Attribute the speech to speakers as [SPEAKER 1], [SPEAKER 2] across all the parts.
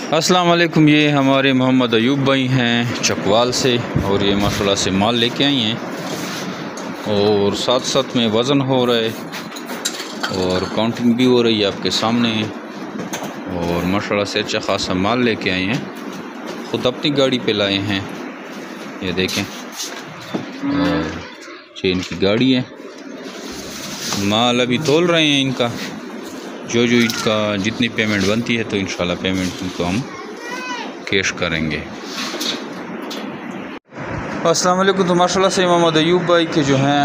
[SPEAKER 1] अस्सलाम वालेकुम। ये हमारे मोहम्मद अयूब भाई हैं चकवाल से, और ये माशाल्लाह से माल लेके आई हैं और साथ साथ में वज़न हो रहा है और काउंटिंग भी हो रही है आपके सामने। और माशाल्लाह से अच्छा खासा माल लेके आए हैं, ख़ुद अपनी गाड़ी पे लाए हैं। ये देखें, और ये इनकी गाड़ी है। माल अभी तोल रहे हैं इनका, जो इनका जितनी पेमेंट बनती है तो इंशाल्लाह पेमेंट इनको हम कैश करेंगे। अस्सलाम वालेकुम। तो माशाल्लाह से मोहम्मद अयूब भाई के जो हैं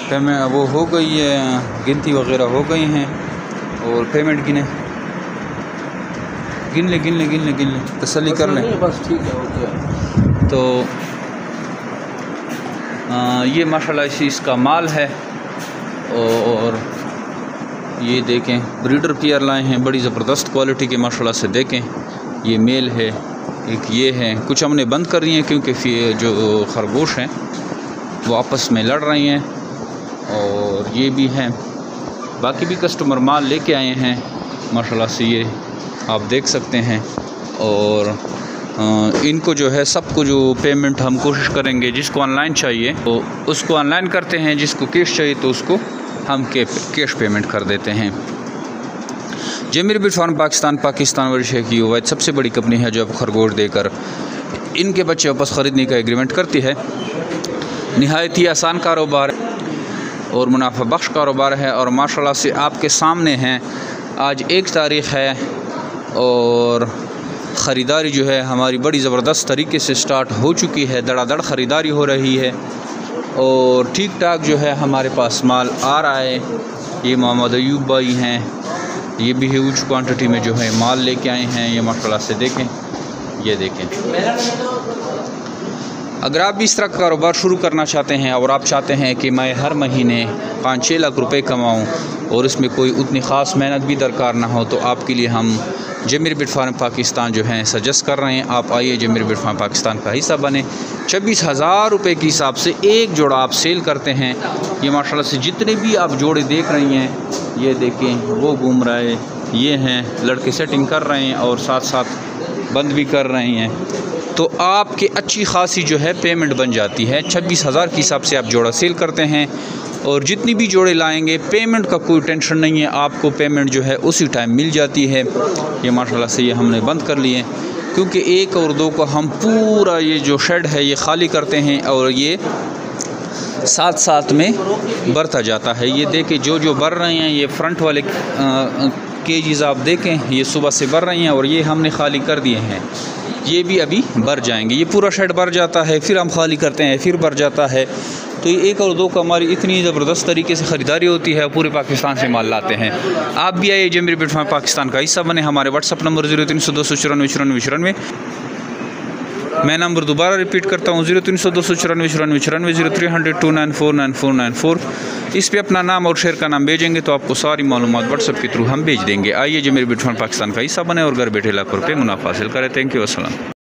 [SPEAKER 1] पेमेंट वो हो गई है, गिनती वगैरह हो गई हैं और पेमेंट गिन ले तसल्ली कर लें।
[SPEAKER 2] बस ठीक है, ओके।
[SPEAKER 1] तो ये माशाल्लाह इसका माल है। और ये देखें, ब्रीडर पेयर लाए हैं, बड़ी ज़बरदस्त क्वालिटी के माशाल्लाह से। देखें, ये मेल है, एक ये है। कुछ हमने बंद कर रही हैं क्योंकि जो खरगोश हैं वो आपस में लड़ रही हैं। और ये भी हैं, बाकी भी कस्टमर माल लेके आए हैं माशाल्लाह से, ये आप देख सकते हैं। और इनको जो है सबको जो पेमेंट हम कोशिश करेंगे, जिसको ऑनलाइन चाहिए तो उसको ऑनलाइन करते हैं, जिसको कैश चाहिए तो उसको हम कैश पेमेंट कर देते हैं। जेमिर बिट फार्म पाकिस्तान वर्षे की वैद सबसे बड़ी कंपनी है जो अब खरगोश देकर इनके बच्चे वापस ख़रीदने का एग्रीमेंट करती है। नहायत ही आसान कारोबार और मुनाफा बख्श कारोबार है। और माशाल्लाह से आपके सामने हैं, आज 1 तारीख़ है और ख़रीदारी जो है हमारी बड़ी ज़बरदस्त तरीके से स्टार्ट हो चुकी है। धड़ाधड़ ख़रीदारी हो रही है और ठीक ठाक जो है हमारे पास माल आ रहा है। ये मोहम्मद अयूब भाई हैं, ये भी ह्यूज क्वांटिटी में जो है माल लेके आए हैं। ये माशाल्लाह से देखें, ये देखें। अगर आप भी इस तरह का कारोबार शुरू करना चाहते हैं और आप चाहते हैं कि मैं हर महीने 5-6 लाख रुपए कमाऊं और इसमें कोई उतनी ख़ास मेहनत भी दरकार ना हो, तो आपके लिए हम जेमिर बिट फार्म पाकिस्तान जो है सजेस्ट कर रहे हैं। आप आइए, जेमिर बिट फार्म पाकिस्तान का हिस्सा बने। 26,000 रुपये के हिसाब से एक जोड़ा आप सेल करते हैं। ये माशाल्लाह से जितने भी आप जोड़े देख रही हैं, ये देखें, वो घूम रहा है, ये हैं लड़के सेटिंग कर रहे हैं और साथ साथ बंद भी कर रहे हैं। तो आपकी अच्छी खासी जो है पेमेंट बन जाती है। 26,000 के हिसाब से आप जोड़ा सेल करते हैं और जितनी भी जोड़े लाएंगे पेमेंट का कोई टेंशन नहीं है, आपको पेमेंट जो है उसी टाइम मिल जाती है। ये माशाल्लाह से ये हमने बंद कर लिए क्योंकि 1 और 2 को हम पूरा ये जो शेड है ये खाली करते हैं और ये साथ साथ में बढ़ता जाता है। ये देखें, जो बढ़ रहे हैं ये फ्रंट वाले केजीज़ आप देखें, ये सुबह से बढ़ रही हैं और ये हमने खाली कर दिए हैं। ये भी अभी भर जाएंगे। ये पूरा शेड भर जाता है, फिर हम खाली करते हैं, फिर भर जाता है। तो ये 1 और 2 का हमारी इतनी ज़बरदस्त तरीके से ख़रीदारी होती है, पूरे पाकिस्तान से माल लाते हैं। आप भी आइए, जेमिर बिट फार्म पाकिस्तान का हिस्सा बने। हमारे व्हाट्सअप नंबर 0300 294 94 94। मैं नंबर दोबारा रिपीट करता हूँ, 0300 294 94 94, 0300 294 9494। इस पे अपना नाम और शहर का नाम भेजेंगे तो आपको सारी मालूमात व्हाट्सअप के थ्रू हम भेज देंगे। आइए, जेमिर बिट फार्म पाकिस्तान का हिस्सा बने और घर बैठे लाखों रुपये मुनाफा हासिल करें। थैंक यू, अस्सलाम।